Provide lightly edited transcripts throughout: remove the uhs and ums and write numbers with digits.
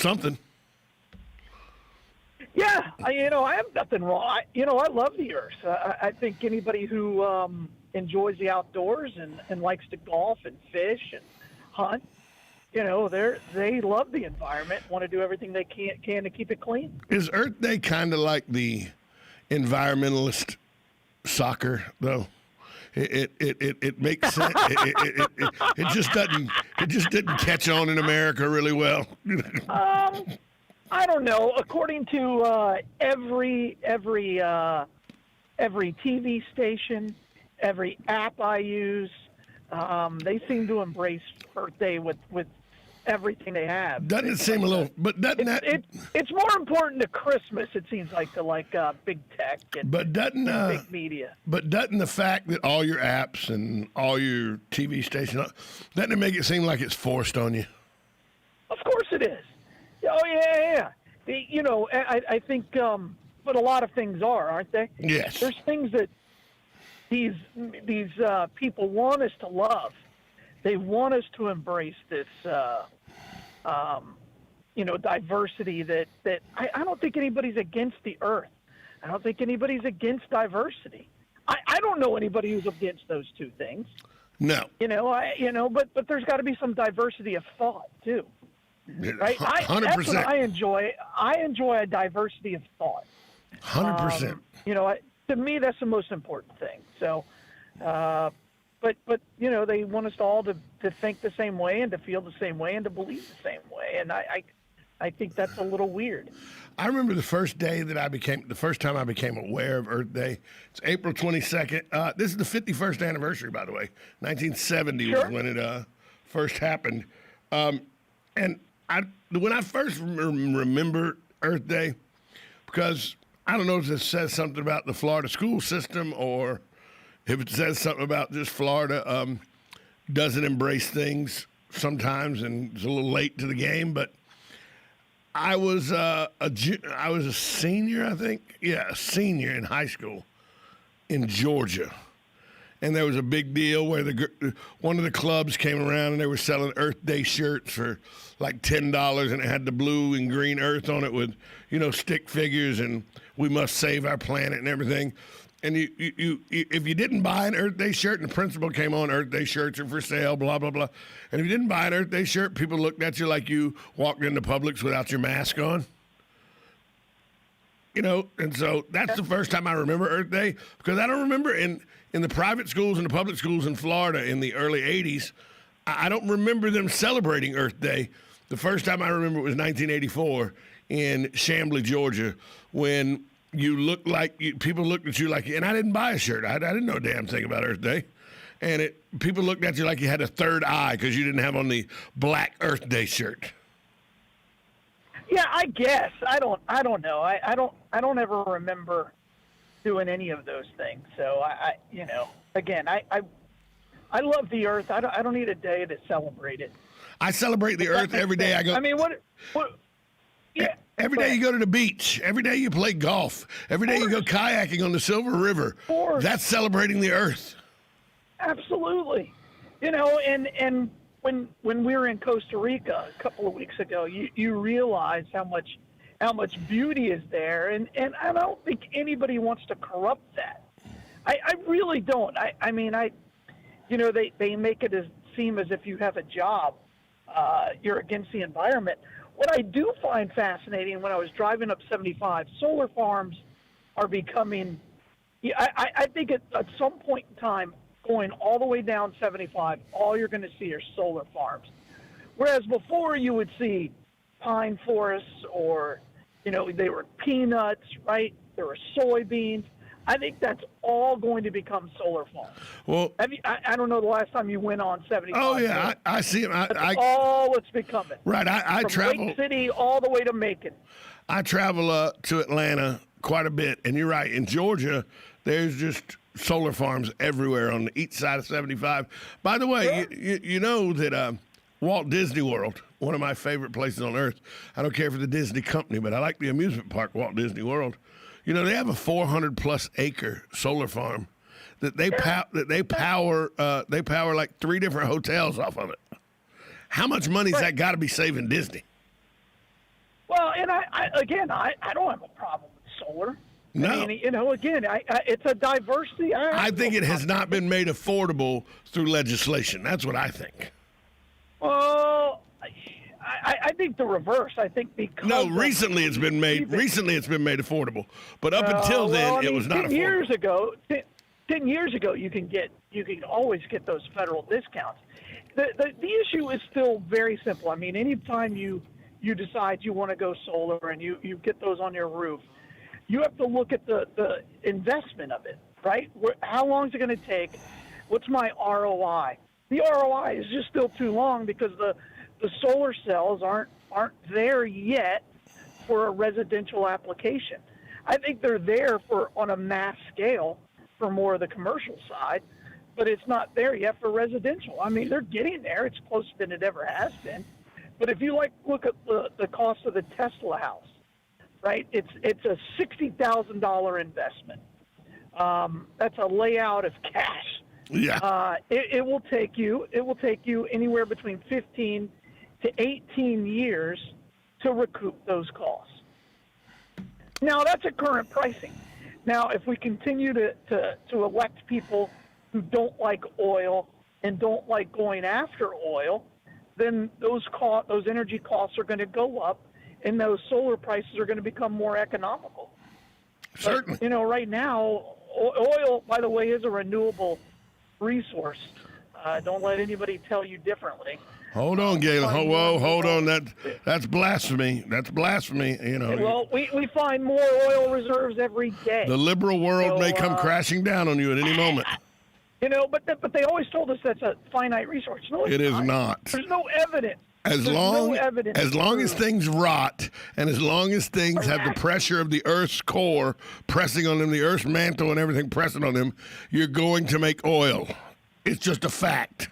something. Yeah, I have nothing wrong. I love the Earth. I think anybody who enjoys the outdoors and likes to golf and fish and hunt, they love the environment, want to do everything they can to keep it clean. Is Earth Day kind of like the environmentalist soccer, though? It makes sense. It just didn't catch on in America really well. I don't know. According to every TV station, every app I use, they seem to embrace Earth Day with everything they have. Doesn't it seem a little? But doesn't it's more important to Christmas? It seems like to big tech and big media. But doesn't the fact that all your apps and all your TV stations doesn't it make it seem like it's forced on you? Of course it is. Oh yeah. I think, but a lot of things aren't they? Yes. There's things that these people want us to love. They want us to embrace this, diversity that I don't think anybody's against the Earth. I don't think anybody's against diversity. I don't know anybody who's against those two things. No. But there's got to be some diversity of thought too. Right? 100%. That's what I enjoy. I enjoy a diversity of thought. 100%. To me, that's the most important thing. So, but they want us all to think the same way and to feel the same way and to believe the same way. And I think that's a little weird. I remember the first time I became aware of Earth Day. It's April 22nd. This is the 51st anniversary, by the way. 1970 Sure. was when it first happened. And when I first remember Earth Day, because I don't know if it says something about the Florida school system or if it says something about just Florida doesn't embrace things sometimes and is a little late to the game. But I was a senior, I think. Yeah, a senior in high school in Georgia. And there was a big deal where one of the clubs came around and they were selling Earth Day shirts for like $10, and it had the blue and green Earth on it with, stick figures and we must save our planet and everything. And you if you didn't buy an Earth Day shirt, and the principal came on, Earth Day shirts are for sale, blah, blah, blah. And if you didn't buy an Earth Day shirt, people looked at you like you walked into Publix without your mask on. And so that's the first time I remember Earth Day, because I don't remember in the private schools and the public schools in Florida in the early 80s, I don't remember them celebrating Earth Day. The first time I remember it was 1984 in Chamblee, Georgia, when people looked at you like, and I didn't buy a shirt. I didn't know a damn thing about Earth Day. And people looked at you like you had a third eye because you didn't have on the black Earth Day shirt. Yeah, I guess. I don't know. I don't ever remember doing any of those things. So again, I love the Earth. I don't need a day to celebrate it. I celebrate the Earth every day I go. I mean, what yeah. Every day you go to the beach. Every day you play golf. Every day you go kayaking on the Silver River. That's celebrating the Earth. Absolutely. And when we were in Costa Rica a couple of weeks ago, you realize how much beauty is there, and I don't think anybody wants to corrupt that. I really don't. I mean, they make it seem as if you have a job, you're against the environment. What I do find fascinating, when I was driving up 75, solar farms are becoming. I think at some point in time, going all the way down 75, all you're going to see are solar farms. Whereas before you would see pine forests or, they were peanuts, right? There were soybeans. I think that's all going to become solar farms. Well, I don't know the last time you went on 75. Oh, yeah, I see them. That's all it's becoming. Right, I From travel. Lake City all the way to Macon. I travel to Atlanta quite a bit, and you're right. In Georgia, there's just solar farms everywhere on each side of 75. By the way, you know that Walt Disney World, one of my favorite places on earth. I don't care for the Disney company, but I like the amusement park, Walt Disney World. They have a 400+ acre solar farm that they power like 3 different hotels off of it. How much money's that got to be saving Disney? and I don't have a problem with solar. No. I mean, again, it's a diversity. I think it has not been made affordable through legislation. That's what I think. Well, I think the reverse. I think because recently it's been made affordable, but up until then it was not affordable. 10 years ago, you can always get those federal discounts. The issue is still very simple. I mean, anytime you decide you want to go solar and you get those on your roof, you have to look at the investment of it, right? How long is it going to take? What's my ROI? The ROI is just still too long because the solar cells aren't there yet for a residential application. I think they're there on a mass scale for more of the commercial side, but it's not there yet for residential. I mean, they're getting there. It's closer than it ever has been. But if you look at the cost of the Tesla house, right? It's a $60,000 investment. That's a layout of cash. Yeah. It will take you anywhere between 15 to 18 years to recoup those costs. Now that's at current pricing. Now, if we continue to elect people who don't like oil and don't like going after oil, then those energy costs are going to go up, and those solar prices are going to become more economical. Certainly. But, right now, oil, by the way, is a renewable resource. Don't let anybody tell you differently. Hold on, Galen. Hold on. That's blasphemy. That's blasphemy. Well, we find more oil reserves every day. The liberal world may come crashing down on you at any moment. But they always told us that's a finite resource. No, it is not. There's no evidence. As long as things rot, and as long as things have the pressure of the Earth's core pressing on them, the Earth's mantle and everything pressing on them, you're going to make oil. It's just a fact.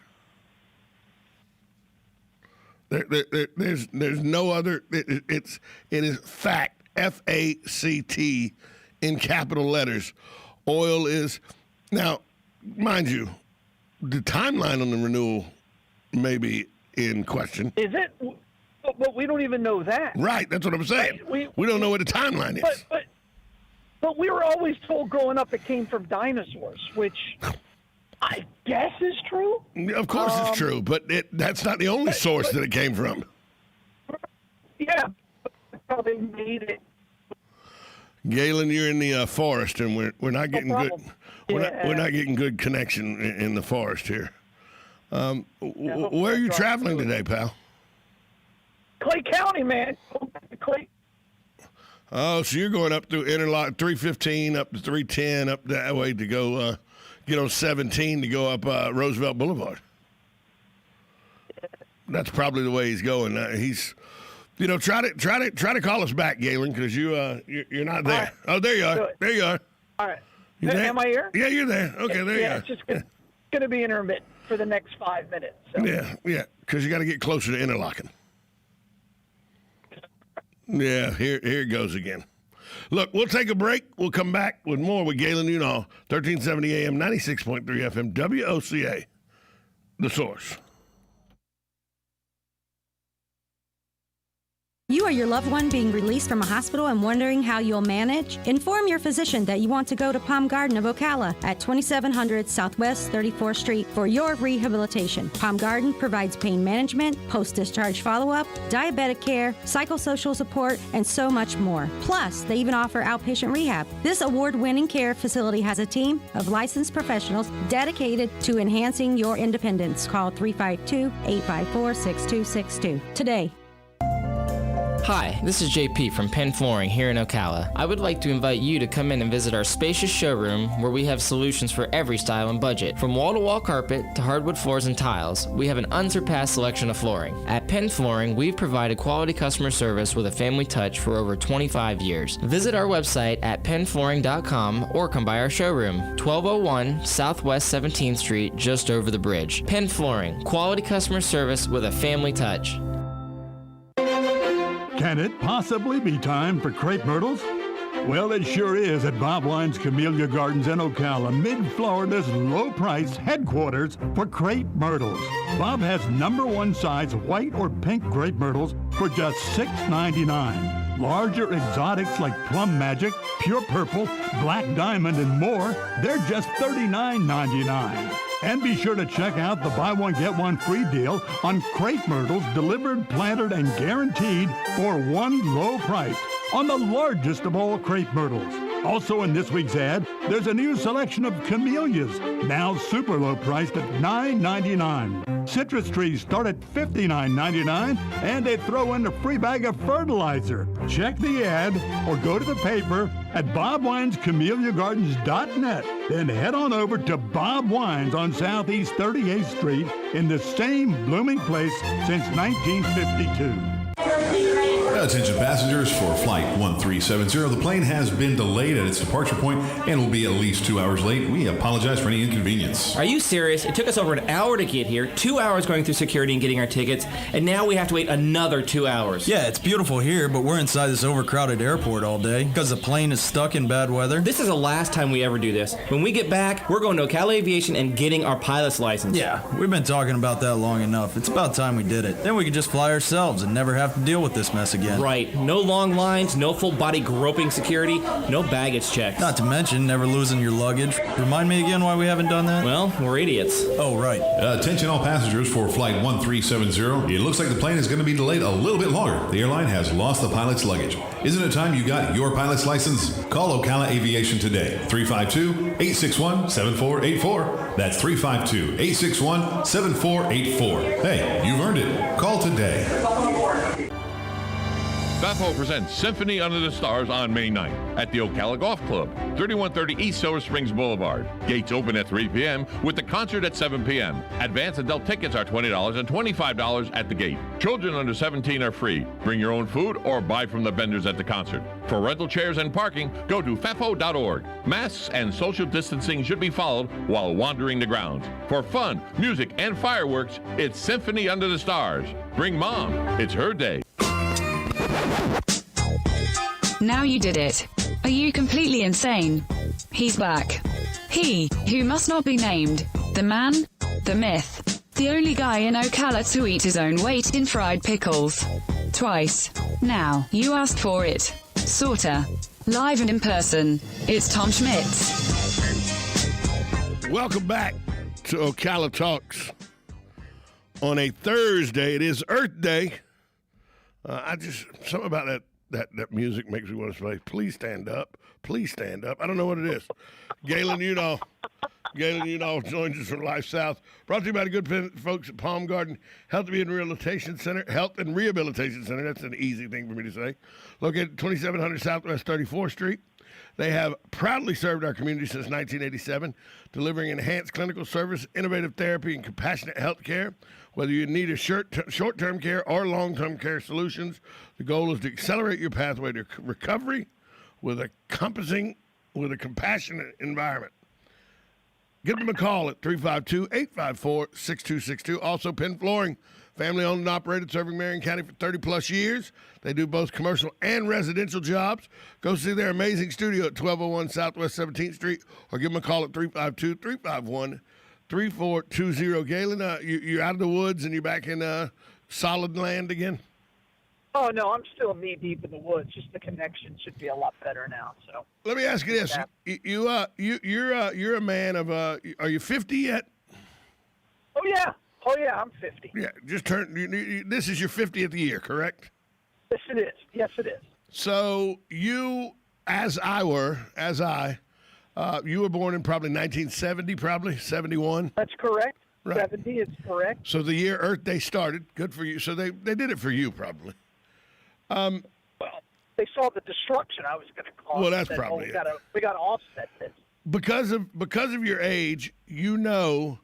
There's no other. It is fact. FACT in capital letters. Oil is now, mind you, the timeline on the renewal may be in question. Is it? But we don't even know that. Right. That's what I'm saying. We don't know what the timeline is. But we were always told growing up it came from dinosaurs, which I guess is true. Of course it's true, but that's not the only source that it came from. Yeah. How they made it. Galen, you're in the forest, and we're not getting good. We're not getting good connection in the forest here. Where are you traveling today, pal? Clay County, man. Clay. Oh, so you're going up through Interlock 315 up to 310 up that way to go get on 17 to go up Roosevelt Boulevard. That's probably the way he's going. He's, try to call us back, Galen, because you're not there. Right. Oh, there you are. There you are. All right. Am I here? Yeah, you're there. Okay, there you are. Yeah, it's just going to be intermittent for the next 5 minutes. So. Yeah, because you got to get closer to Interlocking. Yeah, here it goes again. Look, we'll take a break. We'll come back with more with Galen Unal, 1370 AM, 96.3 FM, WOCA, The Source. You or your loved one being released from a hospital and wondering how you'll manage? Inform your physician that you want to go to Palm Garden of Ocala at 2700 Southwest 34th Street for your rehabilitation. Palm Garden provides pain management, post-discharge follow-up, diabetic care, psychosocial support, and so much more. Plus, they even offer outpatient rehab. This award-winning care facility has a team of licensed professionals dedicated to enhancing your independence. Call 352-854-6262 today. Hi, this is JP from Penn Flooring here in Ocala. I would like to invite you to come in and visit our spacious showroom where we have solutions for every style and budget. From wall-to-wall carpet to hardwood floors and tiles, we have an unsurpassed selection of flooring. At Penn Flooring, we've provided quality customer service with a family touch for over 25 years. Visit our website at pennflooring.com or come by our showroom, 1201 Southwest 17th Street, just over the bridge. Penn Flooring, quality customer service with a family touch. Can it possibly be time for crepe myrtles? Well, it sure is at Bob Wine's Camellia Gardens in Ocala, mid-Florida's low-price headquarters for crepe myrtles. Bob has #1 size white or pink crepe myrtles for just $6.99. Larger exotics like Plum Magic, Pure Purple, Black Diamond, and more, they're just $39.99. And be sure to check out the buy one, get one free deal on crepe myrtles delivered, planted, and guaranteed for one low price on the largest of all crepe myrtles. Also in this week's ad, there's a new selection of camellias, now super low priced at $9.99. Citrus trees start at $59.99, and they throw in a free bag of fertilizer. Check the ad or go to the paper at bobwinescamelliagardens.net. Then head on over to Bob Wines on Southeast 38th Street in the same blooming place since 1952. Attention passengers for Flight 1370. The plane has been delayed at its departure point and will be at least 2 hours late. We apologize for any inconvenience. Are you serious? It took us over an hour to get here, 2 hours going through security and getting our tickets, and now we have to wait another 2 hours. Yeah, it's beautiful here, but we're inside this overcrowded airport all day because the plane is stuck in bad weather. This is the last time we ever do this. When we get back, we're going to Ocala Aviation and getting our pilot's license. Yeah, we've been talking about that long enough. It's about time we did it. Then we could just fly ourselves and never have to deal with this mess again. Right. No long lines, no full body groping security, no baggage checks. Not to mention never losing your luggage. Remind me again why we haven't done that? Well, we're idiots. Oh, right. Attention all passengers for Flight 1370. It looks like the plane is going to be delayed a little bit longer. The airline has lost the pilot's luggage. Isn't it time you got your pilot's license? Call Ocala Aviation today. 352-861-7484. That's 352-861-7484. Hey, you've earned it. Call today. FAFO presents Symphony Under the Stars on May 9th at the Ocala Golf Club, 3130 East Silver Springs Boulevard. Gates open at 3 p.m. with the concert at 7 p.m. Advanced adult tickets are $20 and $25 at the gate. Children under 17 are free. Bring your own food or buy from the vendors at the concert. For rental chairs and parking, go to fafo.org. Masks and social distancing should be followed while wandering the grounds. For fun, music, and fireworks, it's Symphony Under the Stars. Bring Mom. It's her day. Now you did it. Are you completely insane? He's back. He, who must not be named. The man, the myth. The only guy in Ocala to eat his own weight in fried pickles. Twice. Now, you asked for it. Sorta. Live and in person. It's Tom Schmitz. Welcome back to Ocala Talks on a Thursday. It is Earth Day. Something about that music makes me want to say, please stand up. Please stand up. I don't know what it is. Galen Udall joins us from Life South. Brought to you by the good folks at Palm Garden Health and Rehabilitation Center. That's an easy thing for me to say. Located at 2700 Southwest 34th Street. They have proudly served our community since 1987, delivering enhanced clinical service, innovative therapy, and compassionate health care. Whether you need a short-term care or long-term care solutions, the goal is to accelerate your pathway to recovery with a compassionate environment. Give them a call at 352-854-6262. Also, Penn Flooring, family-owned and operated, serving Marion County for 30-plus years. They do both commercial and residential jobs. Go see their amazing studio at 1201 Southwest 17th Street, or give them a call at 352-351-3420. Galen, you're out of the woods and you're back in solid land again? Oh, no, I'm still knee-deep in the woods. Just the connection should be a lot better now. So let me ask you this. You're a man of, are you 50 yet? Oh, yeah, I'm 50. Yeah, just turned, this is your 50th year, correct? Yes, it is. So you, you were born in probably 1970, 71? That's correct. Right. 70 is correct. So the year Earth Day started. Good for you. So they did it for you, probably. Well, they saw the destruction I was going to cause. Well, that's probably it. We got to offset this. Because of your age, you know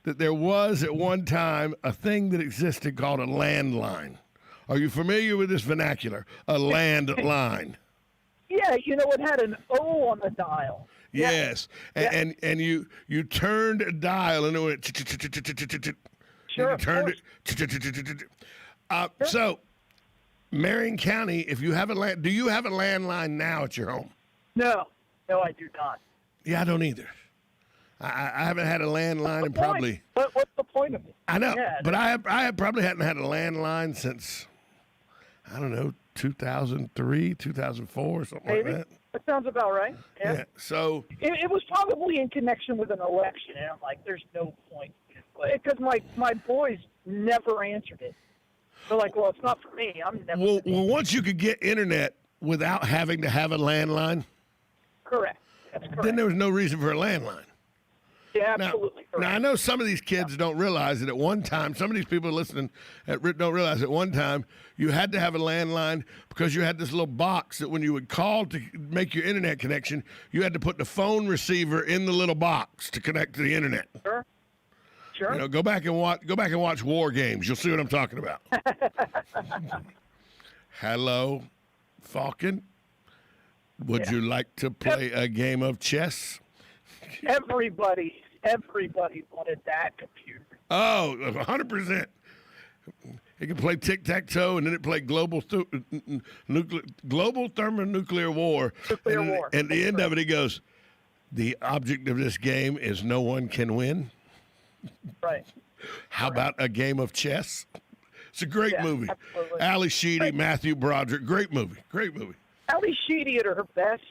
that there was at one time a thing that existed called a landline. Are you familiar with this vernacular? A landline. Yeah, it had an O on the dial. Yes, Yeah. And you turned a dial and it went. Sure, you turned it. So, Marion County, if you have do you have a landline now at your home? No, I do not. Yeah, I don't either. I haven't had a landline in probably. What's the point of it? I know, Yeah, but I probably hadn't had a landline since, I don't know, 2003, 2004, something Maybe. like that. That sounds about right. Yeah. So It was probably in connection with an election, and I'm like, there's no point. Because my boys never answered it. They're like, well, it's not for me. I'm never. well, once you could get internet without having to have a landline, Correct. That's correct. then there was no reason for a landline. Yeah, Now, absolutely correct. now, I know some of these kids don't realize that at one time, some of these people listening don't realize at one time you had to have a landline because you had this little box that when you would call to make your internet connection, you had to put the phone receiver in the little box to connect to the internet. Sure. Sure. You know, go back and watch War Games. You'll see what I'm talking about. Hello, Falcon. Would you like to play a game of chess? Everybody wanted that computer. Oh, 100%. It could play tic-tac-toe, and then it played global thermonuclear war. Nuclear war. And at the end of it, he goes, the object of this game is no one can win. Right. How about a game of chess? It's a great movie. Absolutely. Ali Sheedy, Matthew Broderick. Great movie. Great movie. Ali Sheedy at her best,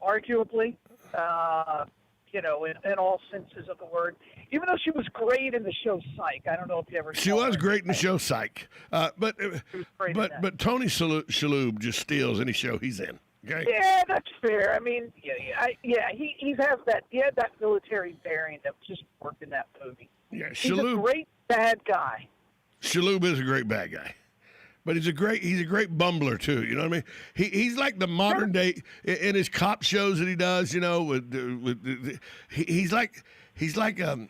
arguably, in all senses of the word. Even though she was great in the show Psych. I don't know if you ever She saw was her. great in the show Psych. But great in that. but Tony Shalhoub just steals any show he's in. Okay? Yeah, that's fair. I mean, he has that. He had that military bearing that just worked in that movie. Yeah, He's a great bad guy. Shalhoub is a great bad guy. But he's a great bumbler too. You know what I mean? He's like the modern day in his cop shows that he does. You know, he's like and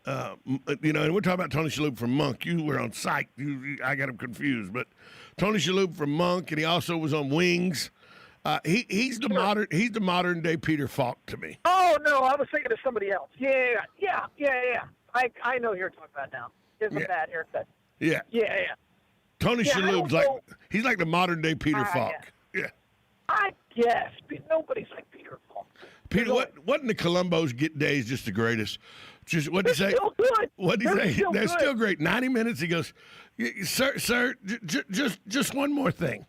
we're talking about Tony Shalhoub from Monk. You were on Psych. I got him confused, but Tony Shalhoub from Monk, and he also was on Wings. He's the modern day Peter Falk to me. Oh no, I was thinking of somebody else. Yeah. I know who you're talking about now. He has a bad haircut. Yeah. Yeah. Tony Shalhoub's he's like the modern day Peter Falk. Yeah. I guess nobody's like Peter Falk. Peter, wasn't the Columbo's days just the greatest? Just what did he say? Still good. What did he say? Still They're good. still great. 90 minutes. He goes, sir, just one more thing.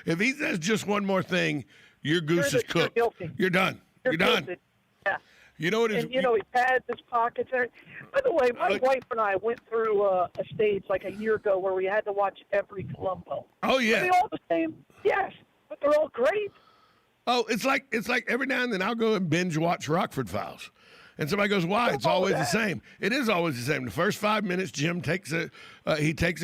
If he says just one more thing, your goose is cooked. You're done. You're done. Guilty. Yeah. You know what? And he pads his pockets. By the way, my wife and I went through a stage like a year ago where we had to watch every Columbo. Oh yeah. Are they all the same? Yes, but they're all great. Oh, it's like every now and then I'll go and binge watch Rockford Files. And somebody goes, why? It's always the same. It is always the same. The first 5 minutes, Jim takes a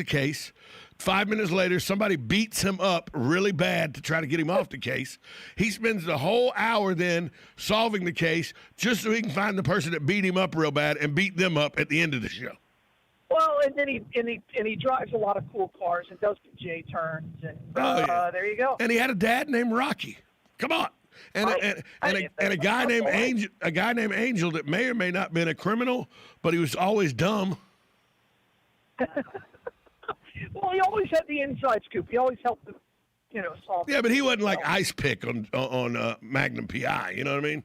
case. 5 minutes later, somebody beats him up really bad to try to get him off the case. He spends the whole hour then solving the case just so he can find the person that beat him up real bad and beat them up at the end of the show. Well, and then he drives a lot of cool cars and does the J turns and there you go. And he had a dad named Rocky. Come on. And a guy named Angel that may or may not have been a criminal, but he was always dumb. Well, he always had the inside scoop. He always helped them, solve. Yeah, but he wasn't like Ice Pick on Magnum PI. You know what I mean?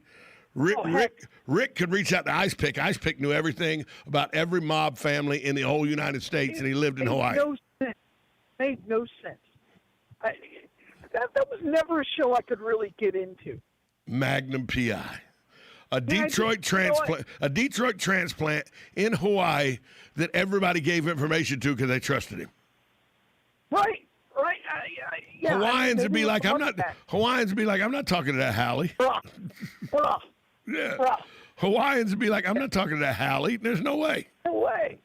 Rick could reach out to Ice Pick. Ice Pick knew everything about every mob family in the whole United States, and he lived in Hawaii. Made no sense. That was never a show I could really get into. Magnum PI. A Detroit transplant in Hawaii that everybody gave information to because they trusted him. Right. Yeah. Hawaiians would be like, I'm not talking to that Hallie. Bruh. Yeah. Bruh. Hawaiians would be like, I'm not talking to that Hallie. There's no way. No way.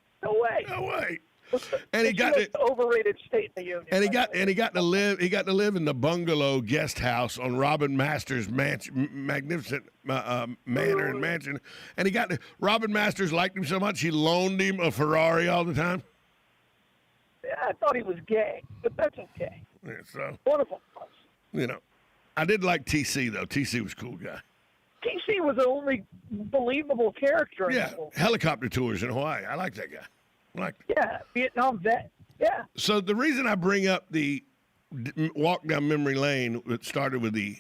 And he got the overrated state in the union. And he got to live in the bungalow guest house on Robin Masters' magnificent manor and mansion. And Robin Masters liked him so much he loaned him a Ferrari all the time. Yeah, I thought he was gay, but that's okay. Yeah, so wonderful. I did like TC though. TC was a cool guy. TC was the only believable character. Yeah, helicopter tours in Hawaii. I like that guy. Yeah, Vietnam vet. Yeah. So the reason I bring up the walk down memory lane, it started with the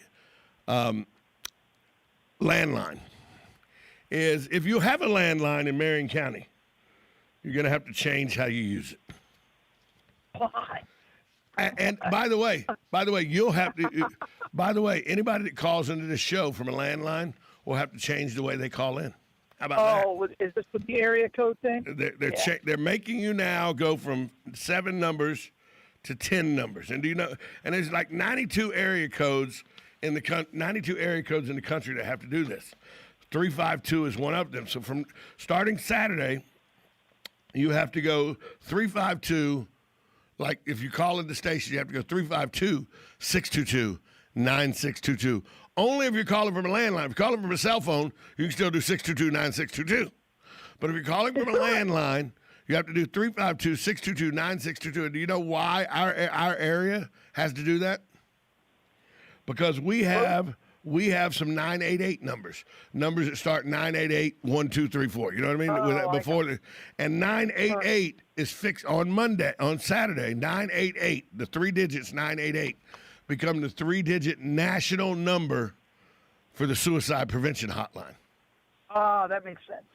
landline, is if you have a landline in Marion County, you're going to have to change how you use it. Why? And by the way, you'll have to. By the way, anybody that calls into this show from a landline will have to change the way they call in. How about that? Oh, is this with the area code thing? They're making you now go from 7 numbers to 10 numbers. And do you know? And there's like 92 area codes in the country that have to do this. 352 is one of them. So from starting Saturday, you have to go 352. Like if you call in the station, you have to go 352-622-9622. Only if you're calling from a landline. If you're calling from a cell phone, you can still do 622-9622. But if you're calling from a landline, you have to do 352-622-9622. And do you know why our area has to do that? Because we have some 988 numbers that start 988-1234. You know what I mean? And 988 is fixed on Saturday. 988, the 3 digits 988, become the 3-digit national number for the suicide prevention hotline. That makes sense.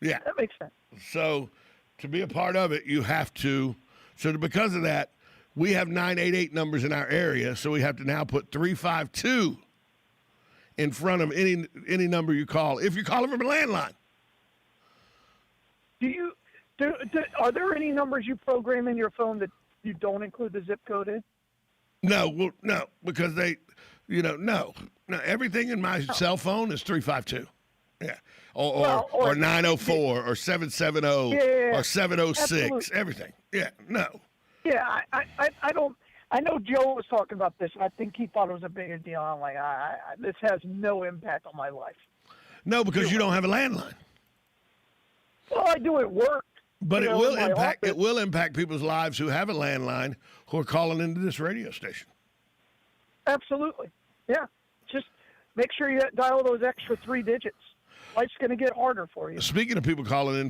Yeah, that makes sense. So to be a part of it, you have to. So because of that, we have 988 numbers in our area. So we have to now put 352 in front of any number you call, if you're calling from a landline. Are there any numbers you program in your phone that you don't include the zip code in? No, because no. Everything in my cell phone is 352. Yeah, or 904 or 770 or 706. Absolutely. Everything. Yeah, no. Yeah, I don't. I know Joe was talking about this, and I think he thought it was a bigger deal. I'm like, this has no impact on my life. No, because you don't have a landline. Well, I do at work. But it will impact. It will impact people's lives who have a landline who are calling into this radio station. Absolutely. Yeah. Just make sure you dial those extra 3 digits. Life's going to get harder for you. Speaking of people calling in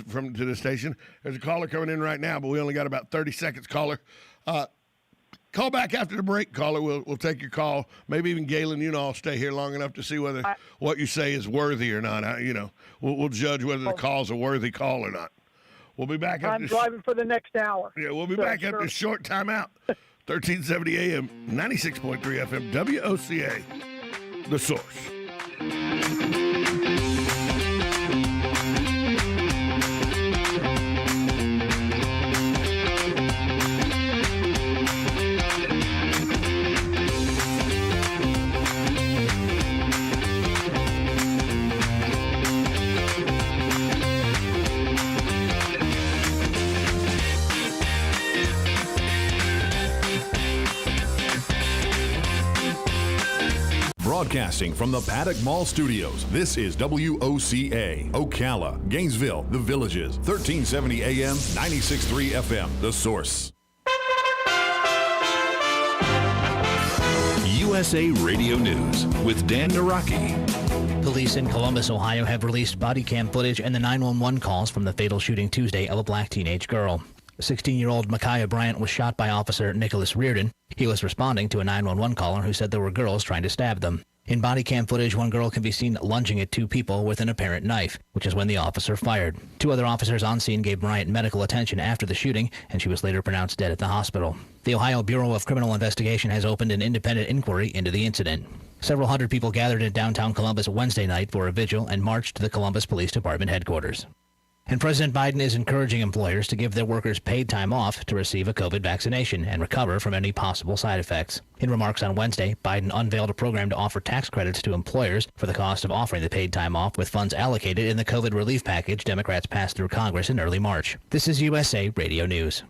from to the station, there's a caller coming in right now, but we only got about 30 seconds. Caller, call back after the break. Caller, we'll take your call. Maybe even Galen, I'll stay here long enough to see whether what you say is worthy or not. We'll judge whether the call's a worthy call or not. We'll be back. I'm driving for the next hour. Yeah, we'll be back after a short timeout. 1370 AM, 96.3 FM, WOCA, The Source. Broadcasting from the Paddock Mall Studios, this is WOCA, Ocala, Gainesville, The Villages, 1370 AM, 96.3 FM, The Source. USA Radio News with Dan Naraki. Police in Columbus, Ohio have released body cam footage and the 911 calls from the fatal shooting Tuesday of a black teenage girl. 16-year-old Micaiah Bryant was shot by Officer Nicholas Reardon. He was responding to a 911 caller who said there were girls trying to stab them. In body cam footage, one girl can be seen lunging at 2 people with an apparent knife, which is when the officer fired. 2 other officers on scene gave Bryant medical attention after the shooting, and she was later pronounced dead at the hospital. The Ohio Bureau of Criminal Investigation has opened an independent inquiry into the incident. Several hundred people gathered in downtown Columbus Wednesday night for a vigil and marched to the Columbus Police Department headquarters. And President Biden is encouraging employers to give their workers paid time off to receive a COVID vaccination and recover from any possible side effects. In remarks on Wednesday, Biden unveiled a program to offer tax credits to employers for the cost of offering the paid time off, with funds allocated in the COVID relief package Democrats passed through Congress in early March. This is USA Radio News.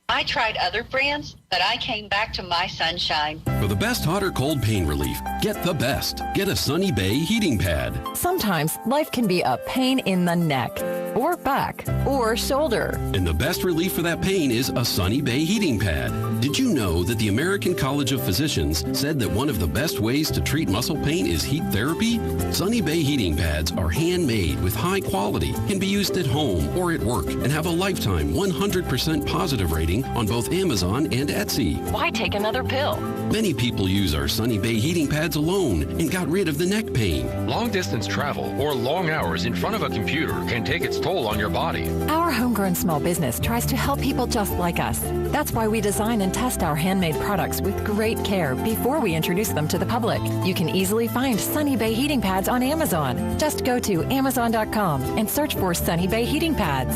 I tried other brands, but I came back to my Sunshine. For the best hot or cold pain relief, get the best. Get a Sunny Bay heating pad. Sometimes life can be a pain in the neck, or back, or shoulder. And the best relief for that pain is a Sunny Bay heating pad. Did you know that the American College of Physicians said that one of the best ways to treat muscle pain is heat therapy? Sunny Bay heating pads are handmade with high quality, can be used at home or at work, and have a lifetime 100% positive rating on both Amazon and Etsy. Why take another pill? Many people use our Sunny Bay heating pads alone and got rid of the neck pain. Long distance travel or long hours in front of a computer can take its toll on your body. Our homegrown small business tries to help people just like us. That's why we design and test our handmade products with great care before we introduce them to the public. You can easily find Sunny Bay heating pads on Amazon. Just go to Amazon.com and search for Sunny Bay heating pads.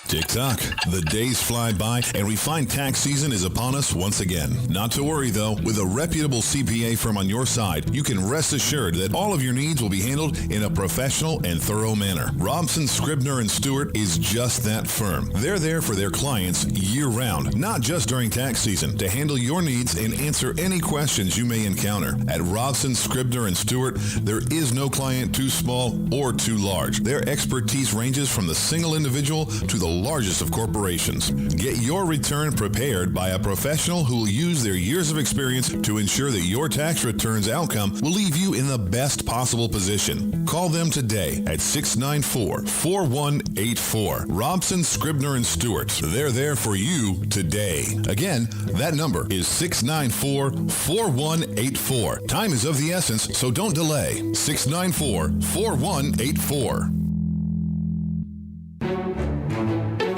Tick-tock. The days fly by, and we find tax season is upon us once again. Not to worry, though. With a reputable CPA firm on your side, you can rest assured that all of your needs will be handled in a professional and thorough manner. Robson, Scribner & Stewart is just that firm. They're there for their clients year-round, not just during tax season, to handle your needs and answer any questions you may encounter. At Robson, Scribner & Stewart, there is no client too small or too large. Their expertise ranges from the single individual to the largest of corporations. Get your return prepared by a professional who will use their years of experience to ensure that your tax return's outcome will leave you in the best possible position. Call them today at 694-4184. Robson, Scribner & Stewart. They're there for you today. Again, that number is 694-4184. Time is of the essence, so don't delay. 694-4184.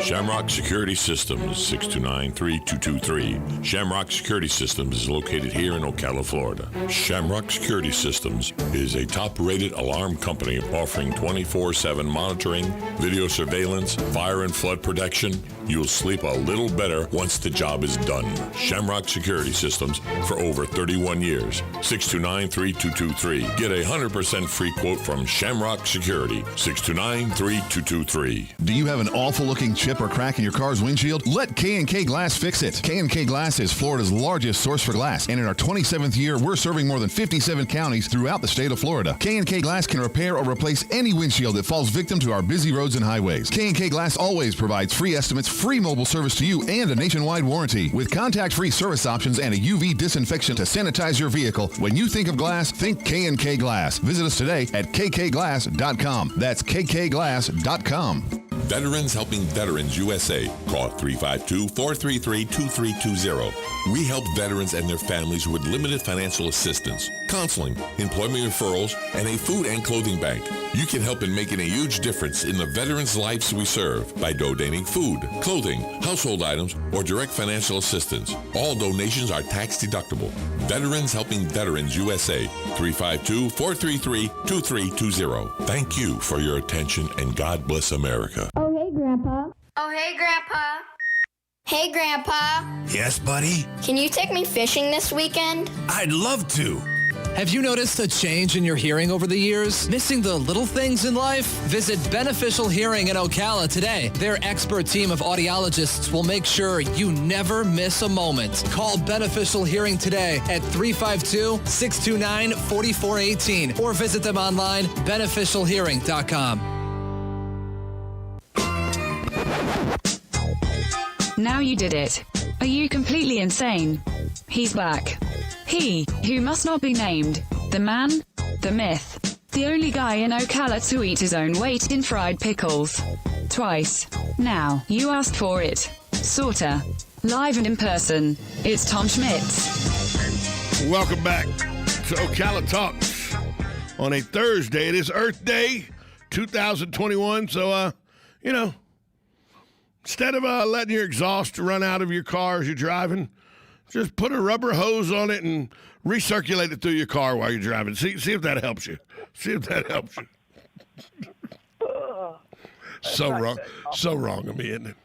Shamrock Security Systems, 629-3223. Shamrock Security Systems is located here in Ocala, Florida. Shamrock Security Systems is a top-rated alarm company offering 24/7 monitoring, video surveillance, fire and flood protection. You'll sleep a little better once the job is done. Shamrock Security Systems for over 31 years. 629-3223. Get a 100% free quote from Shamrock Security. 629-3223. Do you have an awful-looking chip or crack in your car's windshield? Let K&K Glass fix it. K&K Glass is Florida's largest source for glass, and in our 27th year, we're serving more than 57 counties throughout the state of Florida. K&K Glass can repair or replace any windshield that falls victim to our busy roads and highways. K&K Glass always provides free estimates, free mobile service to you, and a nationwide warranty. With contact-free service options and a UV disinfection to sanitize your vehicle, when you think of glass, think K&K Glass. Visit us today at kkglass.com. That's kkglass.com. Veterans Helping Veterans USA. Call 352-433-2320. We help veterans and their families with limited financial assistance, counseling, employment referrals, and a food and clothing bank. You can help in making a huge difference in the veterans' lives we serve by donating food, clothing, household items, or direct financial assistance. All donations are tax deductible. Veterans Helping Veterans USA. 352-433-2320. Thank you for your attention, and God bless America. Oh, hey, Grandpa. Oh, hey, Grandpa. Hey, Grandpa. Yes, buddy? Can you take me fishing this weekend? I'd love to. Have you noticed a change in your hearing over the years? Missing the little things in life? Visit Beneficial Hearing in Ocala today. Their expert team of audiologists will make sure you never miss a moment. Call Beneficial Hearing today at 352-629-4418 or visit them online, beneficialhearing.com. Now you did it. Are you completely insane? He's back. He, who must not be named, the man, the myth, the only guy in Ocala to eat his own weight in fried pickles. Twice. Now, you asked for it. Sorta. Live and in person. It's Tom Schmitz. Welcome back to Ocala Talks on a Thursday. It is Earth Day 2021, so, instead of letting your exhaust run out of your car as you're driving, just put a rubber hose on it and recirculate it through your car while you're driving. See if that helps you. So wrong of me, isn't it?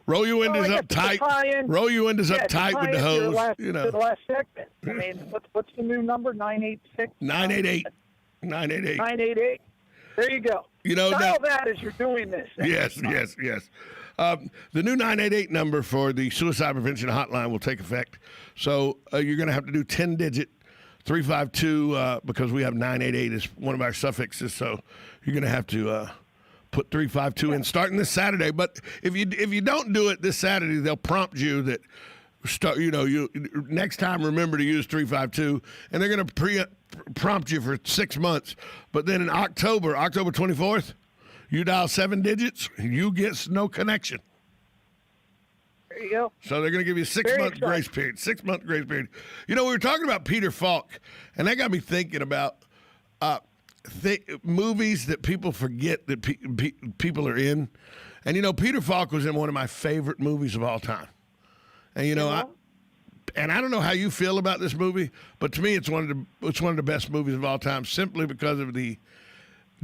Roll your windows up tight. Roll your windows up tight with the hose. To the last segment. I mean, what's the new number? 986? 988. 988. There you go. Dial that as you're doing this. Yes. The new 988 number for the suicide prevention hotline will take effect. So you're going to have to do 10-digit 352 because we have 988 as one of our suffixes. So you're going to have to put 352 in starting this Saturday. But if you don't do it this Saturday, they'll prompt you that you next time remember to use 352, and they're going to prompt you for 6 months. But then in October 24th. You dial 7 digits, you get no connection. There you go. So they're going to give you a 6-month grace period. 6-month grace period. You know, we were talking about Peter Falk, and that got me thinking about movies that people forget that people are in. And, you know, Peter Falk was in one of my favorite movies of all time. And, you know, I don't know how you feel about this movie, but to me it's one of the best movies of all time simply because of the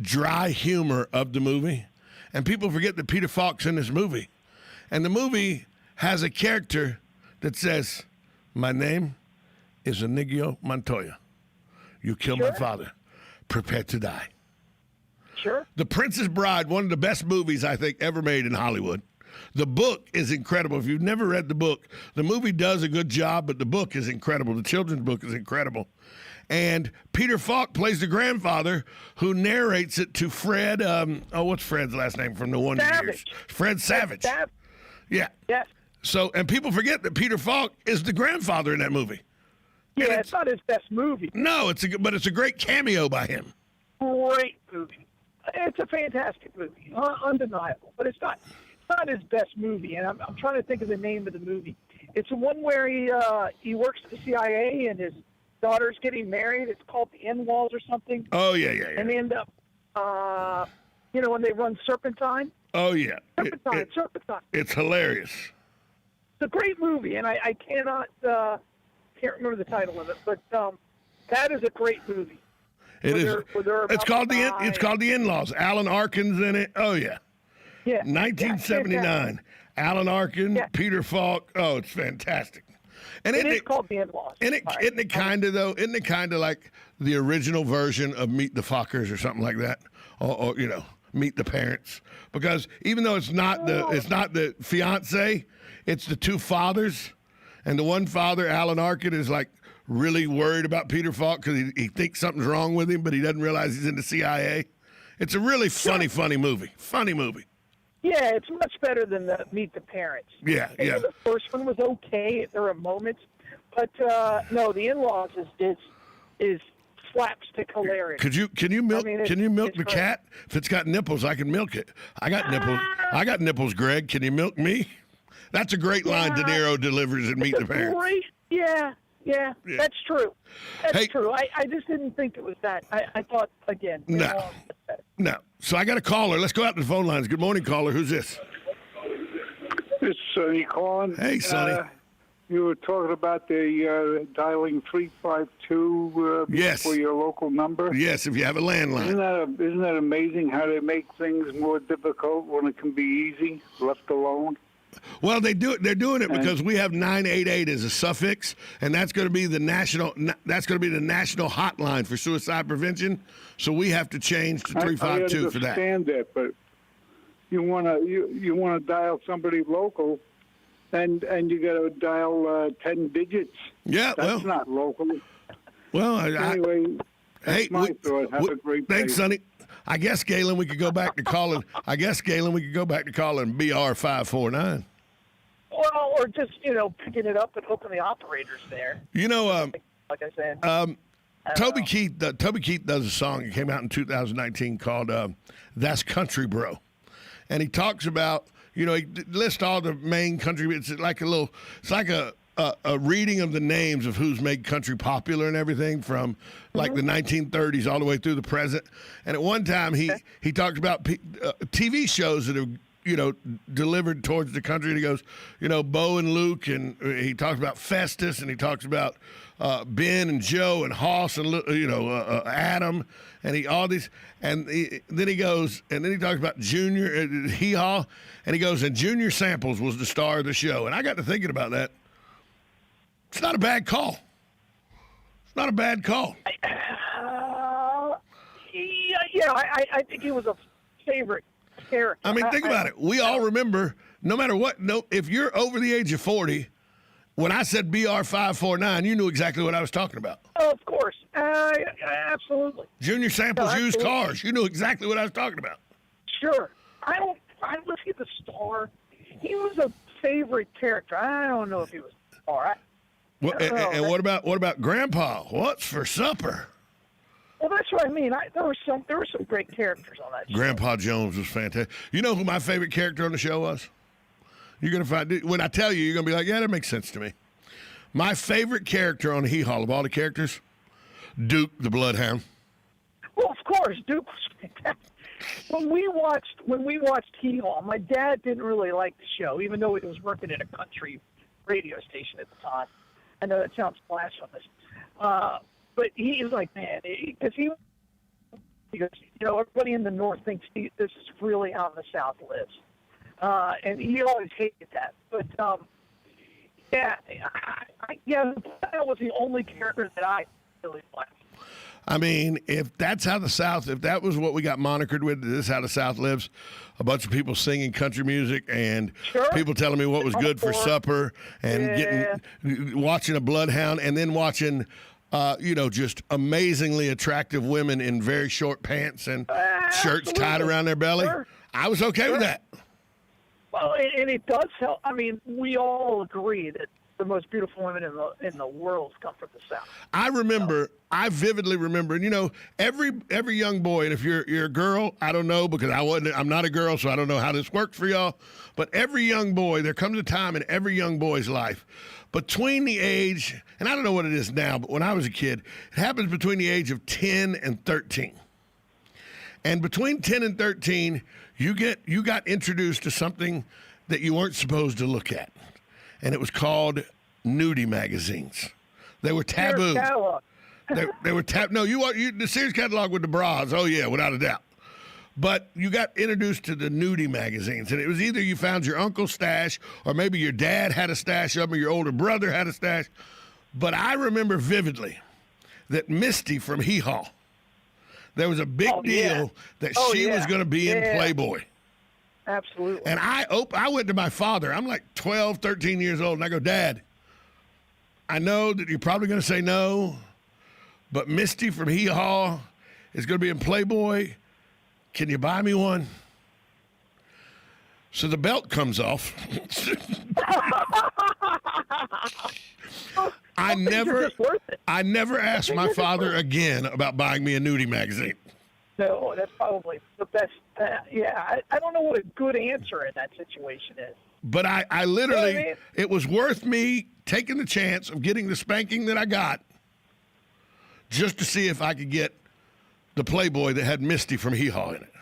dry humor of the movie. And people forget that Peter Falk's in this movie. And the movie has a character that says, "My name is Inigo Montoya. You killed my father. Prepare to die." Sure. The Princess Bride, one of the best movies I think ever made in Hollywood. The book is incredible. If you've never read the book, the movie does a good job, but the book is incredible. The children's book is incredible. And Peter Falk plays the grandfather who narrates it to Fred. What's Fred's last name from the Wonder Years? Fred Savage. Yeah. Yes. So, and people forget that Peter Falk is the grandfather in that movie. Yeah, it's not his best movie. No, but it's a great cameo by him. Great movie. It's a fantastic movie, undeniable. But it's not his best movie. And I'm trying to think of the name of the movie. It's the one where he works for the CIA and his daughter's getting married. It's called The In-Laws or something. Oh, yeah. And they end up, when they run Serpentine. Oh, yeah. Serpentine. It's hilarious. It's a great movie, and I can't remember the title of it, but that is a great movie. It is. It's called the In-Laws. Alan Arkin's in it. Oh, yeah. Yeah. 1979. Alan Arkin, Peter Falk. Oh, it's fantastic. And it is called The In-Laws. Isn't it kind of like the original version of Meet the Fockers or something like that? Or Meet the Parents? Because even though it's not the fiance, it's the two fathers. And the one father, Alan Arkin, is like really worried about Peter Falk because he thinks something's wrong with him, but he doesn't realize he's in the CIA. It's a really funny movie. Funny movie. Yeah, it's much better than the Meet the Parents. Yeah. The first one was okay. There were moments, but no, The In-Laws is slapstick hilarious. Can you milk the cat? If it's got nipples, I can milk it. I got nipples. I got nipples, Greg. Can you milk me? That's a great line De Niro delivers in Meet the Parents. Yeah, that's true. That's true. I just didn't think it was that. I thought, again. No. So I got a caller. Let's go out to the phone lines. Good morning, caller. Who's this? It's Sonny calling. Hey, Sonny. You were talking about the dialing 352 for your local number. Yes, if you have a landline. Isn't that amazing how they make things more difficult when it can be easy, left alone? Well, they're doing it because we have 988 as a suffix, and that's going to be the national hotline for suicide prevention. So we have to change to 352 for that. I understand that, but you want to dial somebody local, and you got to dial 10 digits. Yeah, that's not local. Well, anyway, that's my thought. Have a great day. Thanks, Sonny. I guess, Galen, we could go back to calling. BR549. Well, or just picking it up and hooking the operators there. Like I said. Toby Keith does a song that came out in 2019 called "That's Country Bro," and he talks about he lists all the main country. It's like a reading of the names of who's made country popular and everything from like the 1930s all the way through the present. And at one time he talked about TV shows that have delivered towards the country. And he goes, Bo and Luke, and he talks about Festus, and he talks about Ben and Joe and Hoss and Adam, and then he talks about Junior Hee Haw, and he goes, and Junior Samples was the star of the show. And I got to thinking about that. It's not a bad call. I think he was a favorite character. I mean, think about it. We all remember, no matter what, if you're over the age of 40, when I said BR549, you knew exactly what I was talking about. Oh, of course. Absolutely. Junior Samples used cars. You knew exactly what I was talking about. Sure. I look at the star. He was a favorite character. I don't know if he was a star. And what about Grandpa? What's for supper? Well, that's what I mean. There were some great characters on that show. Grandpa Jones was fantastic. You know who my favorite character on the show was? You're going to find, when I tell you, you're going to be like, yeah, that makes sense to me. My favorite character on Hee Haw of all the characters, Duke the Bloodhound. Well, of course, Duke was fantastic. When we watched Hee Haw, my dad didn't really like the show, even though he was working at a country radio station at the time. I know that sounds blasphemous. But he was like, man, because he goes, everybody in the North thinks this is really how the South lives. And he always hated that. But, that was the only character that I really liked. I mean, if that's how the South, if that was what we got monikered with, this is how the South lives, a bunch of people singing country music and people telling me what was good for supper and watching a bloodhound and then watching, just amazingly attractive women in very short pants and shirts tied around their belly. I was okay with that. Well, and it does help. I mean, we all agree that the most beautiful women in the world come from the South. I vividly remember, and every young boy, and if you're a girl, I don't know because I'm not a girl, so I don't know how this works for y'all. But every young boy, there comes a time in every young boy's life between the age, and I don't know what it is now, but when I was a kid, it happens between the age of 10 and 13. And between 10 and 13, you got introduced to something that you weren't supposed to look at. And it was called nudie magazines. They were taboo. They were taboo. No, the Sears catalog with the bras. Oh yeah, without a doubt. But you got introduced to the nudie magazines, and it was either you found your uncle's stash, or maybe your dad had a stash of them, or your older brother had a stash. But I remember vividly that Misty from Hee Haw, there was a big deal that she was going to be in Playboy. Absolutely. And I went to my father. I'm like 12, 13 years old, and I go, Dad, I know that you're probably going to say no, but Misty from Hee Haw is going to be in Playboy. Can you buy me one? So the belt comes off. I never asked my father again about buying me a nudie magazine. No, that's probably the best. I don't know what a good answer in that situation is. But I literally, it was worth me taking the chance of getting the spanking that I got just to see if I could get the Playboy that had Misty from Hee Haw in it.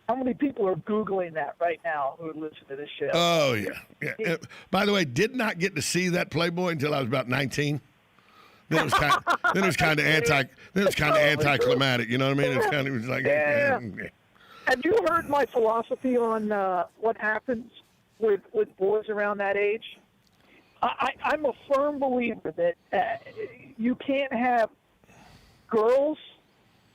How many people are Googling that right now who listen to this show? Oh, yeah. By the way, did not get to see that Playboy until I was about 19. Then it was kind of anticlimactic. You know what I mean? It was like. Yeah. Have you heard my philosophy on what happens with boys around that age? I'm a firm believer that you can't have girls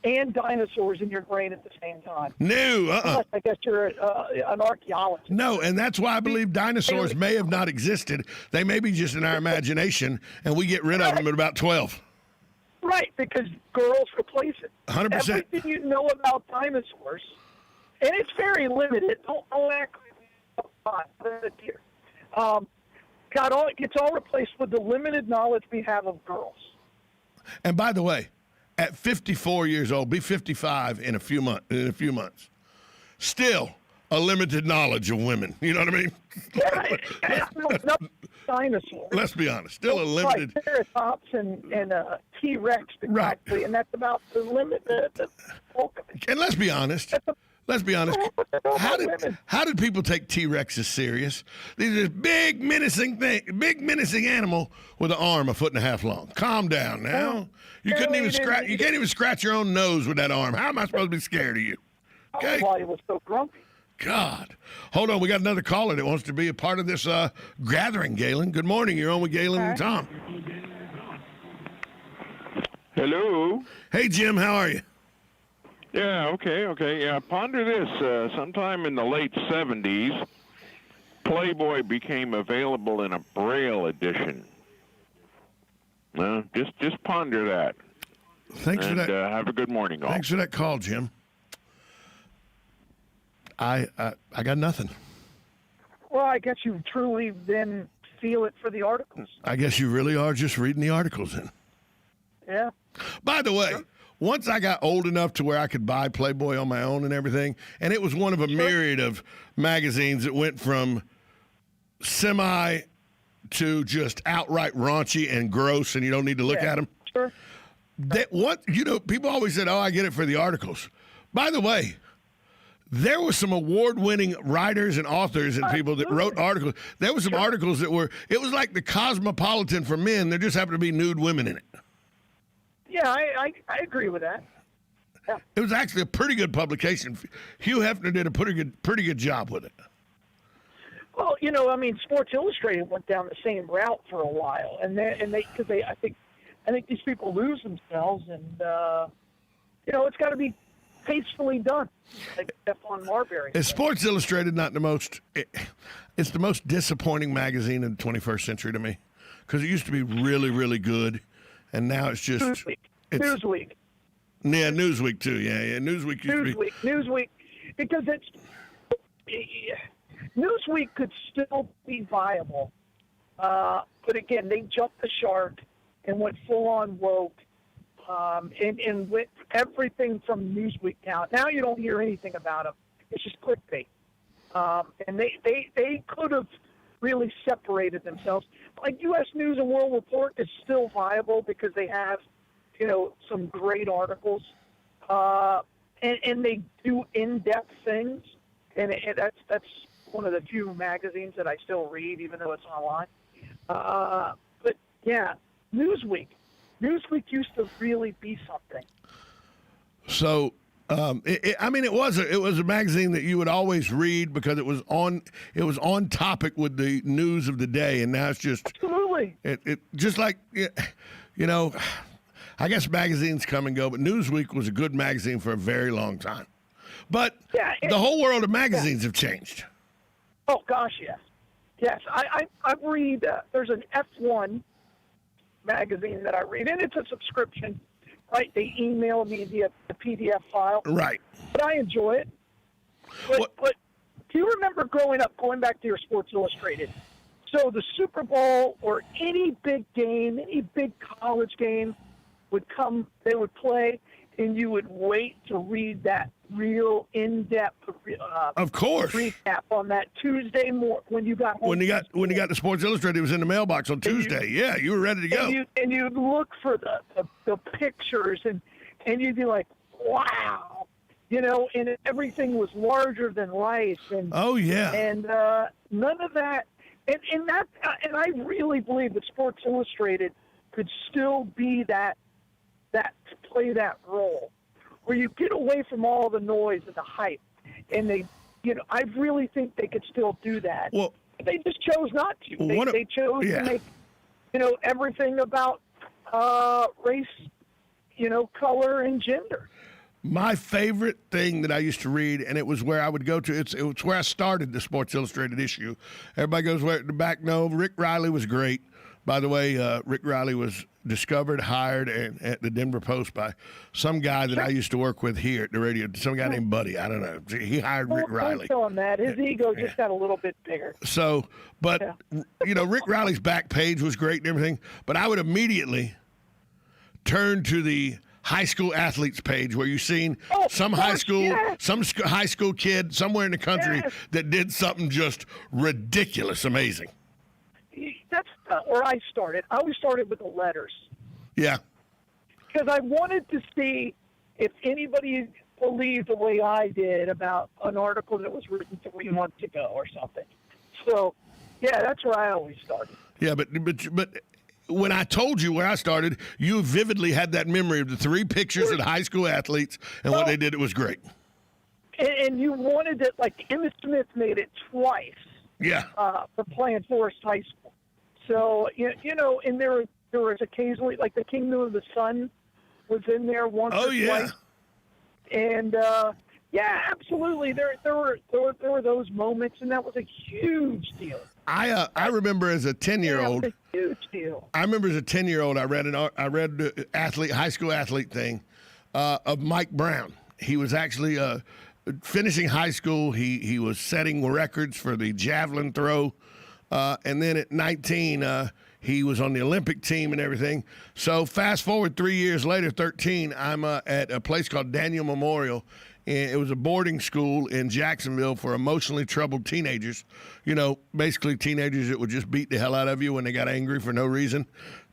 and dinosaurs in your brain at the same time. No, Unless, I guess you're an archaeologist. No, and that's why I believe dinosaurs may have not existed. They may be just in our imagination, and we get rid of them at about 12. Right, because girls replace it. 100%. Everything you know about dinosaurs, and it's very limited. Don't act like here. It's all replaced with the limited knowledge we have of girls. And by the way, at 54 years old, be 55 in a few months. Still a limited knowledge of women. You know what I mean? No dinosaurs. Let's be honest. Still a limited. Like Triceratops and T-Rex, exactly, right. And that's about the limit. The bulk of it. And let's be honest. How did people take T-Rexes serious? These are big menacing animal with an arm 1.5 feet long. Calm down now. You can't even scratch your own nose with that arm. How am I supposed to be scared of you? Okay. Why he was so grumpy. God. Hold on, we got another caller that wants to be a part of this gathering, Galen. Good morning. You're on with Galen and Tom. Hello. Hey, Jim. How are you? Yeah, okay. Yeah, ponder this. Sometime in the late 70s, Playboy became available in a Braille edition. Just ponder that. Thanks for that. Have a good morning, all. Thanks for that call, Jim. I got nothing. Well, I guess you truly then feel it for the articles. I guess you really are just reading the articles then. Yeah. By the way, once I got old enough to where I could buy Playboy on my own and everything, and it was one of a myriad of magazines that went from semi to just outright raunchy and gross, and you don't need to look at them. Sure. People always said, "Oh, I get it for the articles." By the way, there were some award-winning writers and authors and people that wrote articles. There were some articles that it was like the Cosmopolitan for men. There just happened to be nude women in it. Yeah, I agree with that. Yeah. It was actually a pretty good publication. Hugh Hefner did a pretty good job with it. Well, Sports Illustrated went down the same route for a while, and I think these people lose themselves, and it's got to be tastefully done, like Stephon Marbury. Is Sports Illustrated not the most? It's the most disappointing magazine in the 21st century to me, because it used to be really, really good, and now it's just Newsweek. Yeah, Newsweek too. Yeah. Newsweek used to be. Newsweek, because Newsweek could still be viable, but again, they jumped the shark and went full on woke, and went everything from Newsweek down. Now you don't hear anything about them. It's just clickbait, and they could have really separated themselves. Like U.S. News and World Report is still viable because they have, some great articles, and they do in-depth things, and that's one of the few magazines that I still read, even though it's online. But yeah, Newsweek used to really be something. So, it was a magazine that you would always read because it was on topic with the news of the day, and now it's just absolutely it just like I guess magazines come and go, but Newsweek was a good magazine for a very long time. But the whole world of magazines have changed. Oh gosh, yes. I read. There's an F1 magazine that I read, and it's a subscription. Right? They email me the PDF file. Right. But I enjoy it. But do you remember growing up, going back to your Sports Illustrated? So the Super Bowl or any big game, any big college game would come, they would play, and you would wait to read that real in-depth of course recap on that Tuesday morning when you got home. When you got the Sports Illustrated, it was in the mailbox on Tuesday. You were ready to go. And you'd look for the pictures, and you'd be like, wow, and everything was larger than life. And oh yeah, and none of that. And I really believe that Sports Illustrated could still be that play that role, where you get away from all the noise and the hype, and I really think they could still do that. Well, but they just chose not to. They chose to make, everything about race, color and gender. My favorite thing that I used to read, and it was where I would go to, it's where I started the Sports Illustrated issue. Everybody goes where the back. No, Rick Riley was great. By the way, Rick Riley was discovered, hired at the Denver Post by some guy that I used to work with here at the radio, some guy named Buddy. I don't know. He hired Rick Riley. Don't tell him that. His ego just got a little bit bigger. So, but, Rick Riley's back page was great and everything, but I would immediately turn to the high school athletes page where you've seen some high school kid somewhere in the country that did something just ridiculous, amazing. That's where I started. I always started with the letters. Yeah. Because I wanted to see if anybody believed the way I did about an article that was written 3 months ago or something. So, yeah, that's where I always started. Yeah, but when I told you where I started, you vividly had that memory of the 3 pictures of the high school athletes and what they did. It was great. And you wanted it, like Emmitt Smith made it twice. Yeah. For playing Forest High School. So, and there was occasionally, like the Kingdom of the Sun was in there once or twice. And, absolutely. There were those moments, and that was a huge deal. I remember as a 10-year-old. That was a huge deal. I remember as a 10-year-old, I read the high school athlete thing of Mike Brown. He was actually finishing high school. He was setting records for the javelin throw. And then at 19, he was on the Olympic team and everything. So fast forward 3 years later, 13, I'm at a place called Daniel Memorial It was a boarding school in Jacksonville for emotionally troubled teenagers. You know, basically teenagers that would just beat the hell out of you when they got angry for no reason,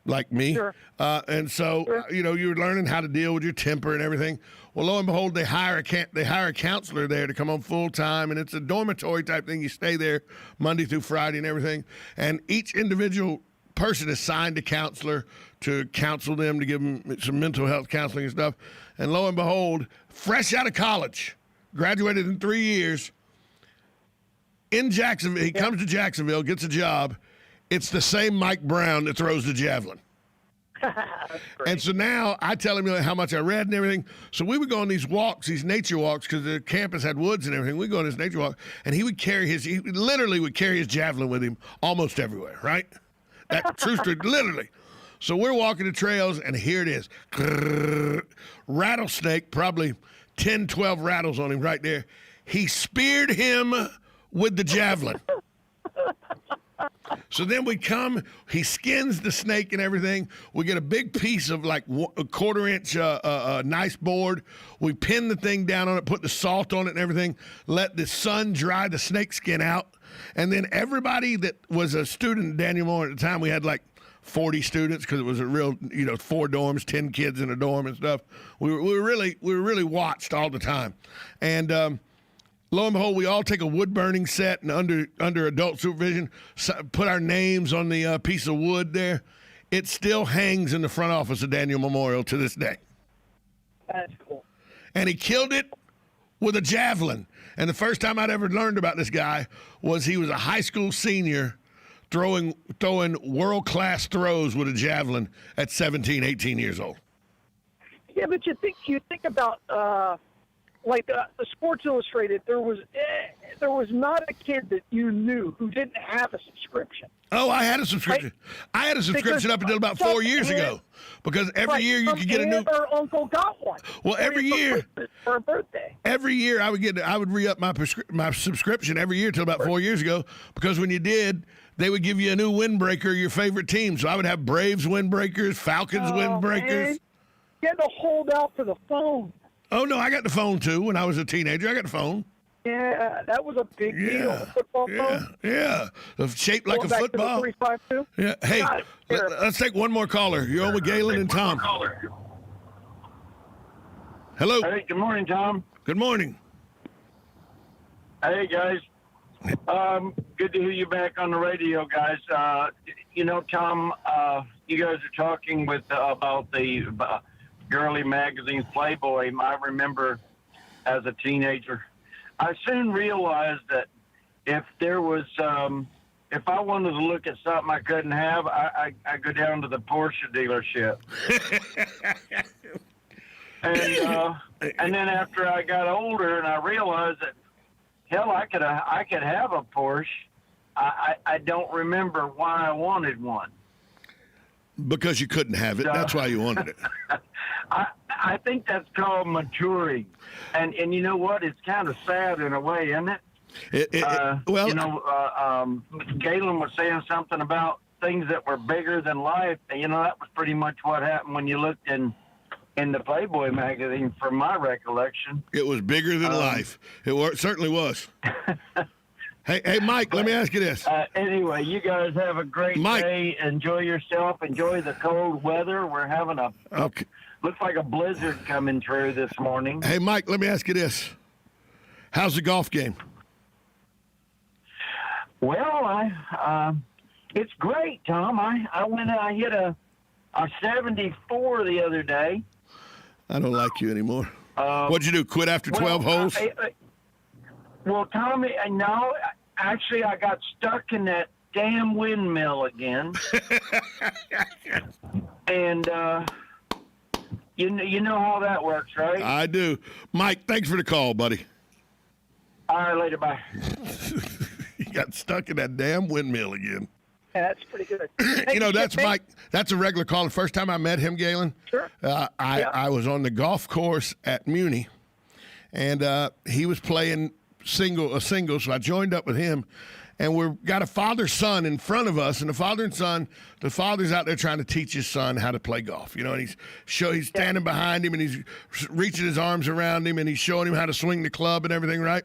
like me. Sure. And so, you know, you're learning how to deal with your temper and everything. Well, lo and behold, they hire a counselor there to come on full time, and it's a dormitory type thing. You stay there Monday through Friday and everything. And each individual person is signed a counselor to counsel them, to give them some mental health counseling and stuff. And lo and behold, fresh out of college, graduated in 3 years, in Jacksonville, he comes to Jacksonville, gets a job. It's the same Mike Brown that throws the javelin. And so now I tell him how much I read and everything. So we would go on these walks, these nature walks, because the campus had woods and everything. We'd go on this nature walk, and he literally would carry his javelin with him almost everywhere, right? That true story, literally. So we're walking the trails, and here it is. Grrr, rattlesnake, probably 10, 12 rattles on him right there. He speared him with the javelin. So then we come, he skins the snake and everything. We get a big piece of like a quarter-inch nice board. We pin the thing down on it, put the salt on it and everything, let the sun dry the snake skin out. And then everybody that was a student at Daniel Moore at the time, we had like 40 students because it was a real, 4 dorms, 10 kids in a dorm and stuff. We were really watched all the time. And lo and behold, we all take a wood burning set and under adult supervision, put our names on the piece of wood there. It still hangs in the front office of Daniel Memorial to this day. That's cool. And he killed it with a javelin. And the first time I'd ever learned about this guy was he was a high school senior throwing world-class throws with a javelin at 17, 18 years old. Yeah, but you think about like the Sports Illustrated, there was not a kid that you knew who didn't have a subscription. Oh, I had a subscription. Right? I had a subscription up until about 4 years ago, because every year you could get a new. Or uncle got one. Well, every year for a birthday. Every year I would re-up my subscription every year till about 4 years ago, because when you did, they would give you a new windbreaker, your favorite team. So I would have Braves windbreakers, Falcons windbreakers. Man. You had to hold out for the phone. Oh, no, I got the phone, too. When I was a teenager, I got the phone. Yeah, that was a big deal. A football phone? Yeah, shaped like Going a back football. To the 352? Yeah. Hey, let's take one more caller. You're on with Galen and Tom. Hello. Hey, good morning, Tom. Good morning. Hey, guys. Good to hear you back on the radio, guys. Tom, you guys are talking about the girly magazine Playboy. I remember as a teenager, I soon realized that if there was, if I wanted to look at something I couldn't have, I go down to the Porsche dealership. And then after I got older and I realized that, hell, I could have a Porsche. I don't remember why I wanted one. Because you couldn't have it. That's why you wanted it. I think that's called maturing. And you know what? It's kind of sad in a way, isn't it? Galen was saying something about things that were bigger than life. And, that was pretty much what happened when you looked in the Playboy magazine, from my recollection. It was bigger than life. It certainly was. Hey, Mike, let me ask you this. Anyway, you guys have a great day. Enjoy yourself. Enjoy the cold weather. We're having looks like a blizzard coming through this morning. Hey, Mike, let me ask you this. How's the golf game? Well, it's great, Tom. I hit a 74 the other day. I don't like you anymore. What'd you do, quit after 12 holes? Well, Tommy, no, actually, I got stuck in that damn windmill again. And you know how that works, right? I do. Mike, thanks for the call, buddy. All right, later, bye. You got stuck in that damn windmill again. Yeah, that's pretty good. That's Mike. That's a regular caller. First time I met him, Galen, sure. I was on the golf course at Muni, and he was playing a single, so I joined up with him, and we've got a father-son in front of us, and the father's out there trying to teach his son how to play golf, and he's standing behind him, and he's reaching his arms around him, and he's showing him how to swing the club and everything, right?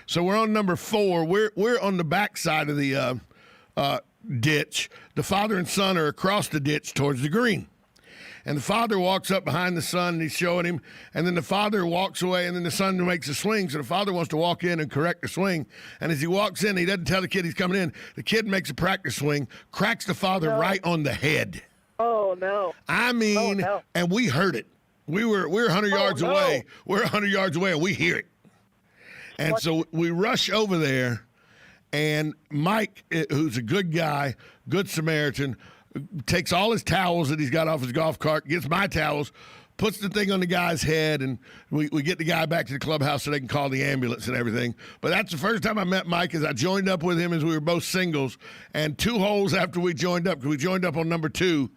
So we're on number 4. We're on the back side of the ditch. The father and son are across the ditch towards the green. And the father walks up behind the son, and he's showing him. And then the father walks away, and then the son makes a swing. So the father wants to walk in and correct the swing. And as he walks in, he doesn't tell the kid he's coming in. The kid makes a practice swing, cracks the father right on the head. Oh, no. I mean, and we heard it. We're 100 yards away. We're 100 yards away, and we hear it. And so we rush over there, and Mike, who's a good guy, good Samaritan, takes all his towels that he's got off his golf cart, gets my towels, puts the thing on the guy's head, and we get the guy back to the clubhouse so they can call the ambulance and everything. But that's the first time I met Mike, as I joined up with him as we were both singles. And 2 holes after we joined up, because we joined up on number 2,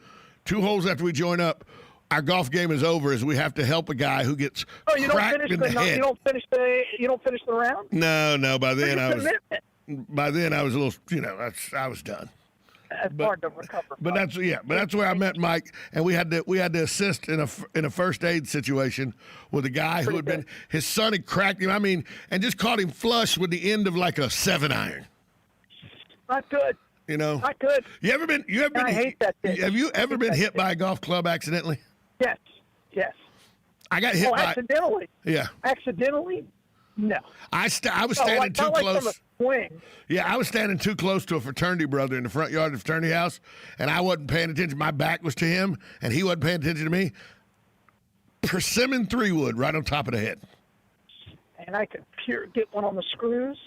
2 holes after we joined up, our golf game is over, as we have to help a guy who gets cracked in the head. You don't finish the round? No. By then I was a little, I was done. That's hard to recover. But that's where I met Mike, and we had to assist in a first aid situation with a guy who had been, his son had cracked him. I mean, and just caught him flush with the end of like a 7-iron. Not good. Not good. I hate that thing. Have you ever been hit by a golf club accidentally? Yes. I got hit by accidentally. Yeah. Accidentally? No. I was standing too close. From a swing. Yeah, I was standing too close to a fraternity brother in the front yard of the fraternity house, and I wasn't paying attention. My back was to him, and he wasn't paying attention to me. Persimmon 3-wood right on top of the head. And I could get one on the screws.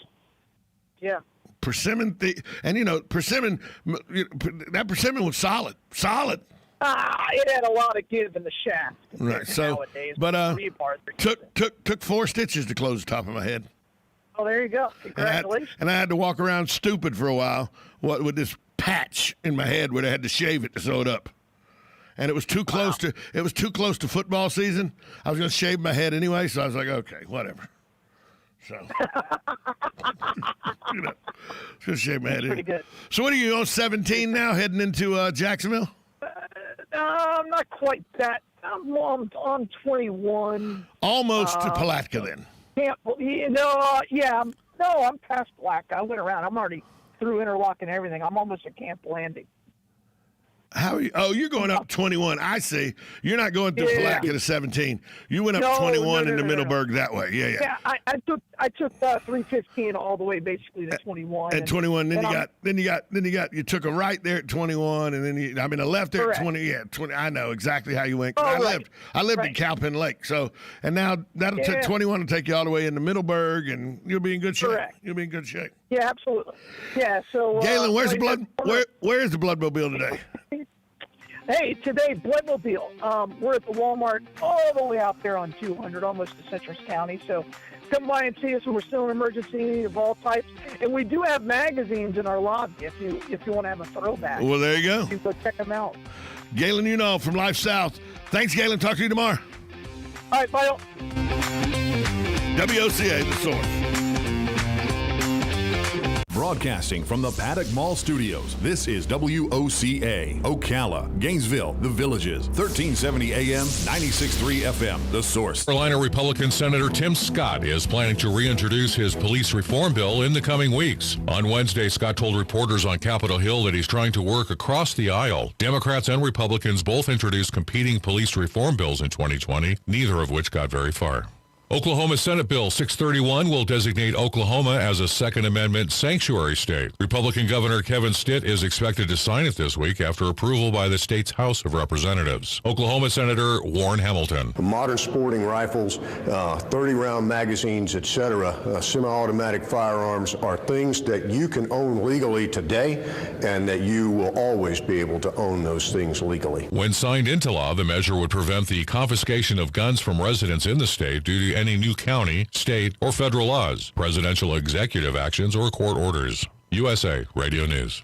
Yeah. Persimmon, persimmon, that persimmon was solid. It had a lot of give in the shaft. Right. So, nowadays, but took 4 stitches to close the top of my head. Oh, there you go. Congratulations. And I had to walk around stupid for a while, with this patch in my head where they had to shave it to sew it up. And it was too close to football season. I was going to shave my head anyway, so I was like, okay, whatever. So, just shave my head. Pretty good. So, what are you on 17 now, heading into Jacksonville? I'm not quite that. I'm on 21. Almost to Palatka then. I'm past Black. I went around. I'm already through Interlock and everything. I'm almost at Camp Landing. How are you? Oh, you're going up 21. I see. You're not going through Palatka to 17. You went up 21 into Middleburg that way. Yeah. I took 315 all the way basically to 21. And 21. You took a right there at 21, and then a left there at 20. Yeah, 20. I know exactly how you went. I lived in Cowpen Lake. So, and now that'll take 21 to take you all the way into Middleburg, and you'll be in good shape. Correct. You'll be in good shape. Yeah, absolutely. Yeah. So, Galen, where's the blood? Where is the Bloodmobile today? Hey, today, Bloodmobile. We're at the Walmart all the way out there on 200, almost to Citrus County. So come by and see us when we're still in emergency of all types. And we do have magazines in our lobby if you want to have a throwback. Well, there you go. You can go check them out. Galen, from Life South. Thanks, Galen. Talk to you tomorrow. All right, bye. WOCA, The Source. Broadcasting from the Paddock Mall Studios, this is WOCA, Ocala, Gainesville, The Villages, 1370 AM, 96.3 FM, The Source. Carolina Republican Senator Tim Scott is planning to reintroduce his police reform bill in the coming weeks. On Wednesday, Scott told reporters on Capitol Hill that he's trying to work across the aisle. Democrats and Republicans both introduced competing police reform bills in 2020, neither of which got very far. Oklahoma Senate Bill 631 will designate Oklahoma as a Second Amendment sanctuary state. Republican Governor Kevin Stitt is expected to sign it this week after approval by the state's House of Representatives. Oklahoma Senator Warren Hamilton. Modern sporting rifles, 30-round magazines, etc., semi-automatic firearms are things that you can own legally today and that you will always be able to own those things legally. When signed into law, the measure would prevent the confiscation of guns from residents in the state due to any new county, state, or federal laws, presidential executive actions, or court orders. USA Radio News.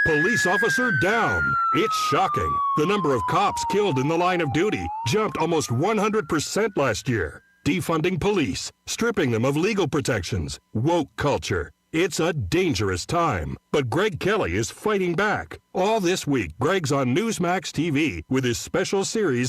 Police officer down. It's shocking. The number of cops killed in the line of duty jumped almost 100% last year. defunding police, stripping them of legal protections, woke culture. It's a dangerous time, but Greg Kelly is fighting back. All this week, Greg's on Newsmax TV with his special series,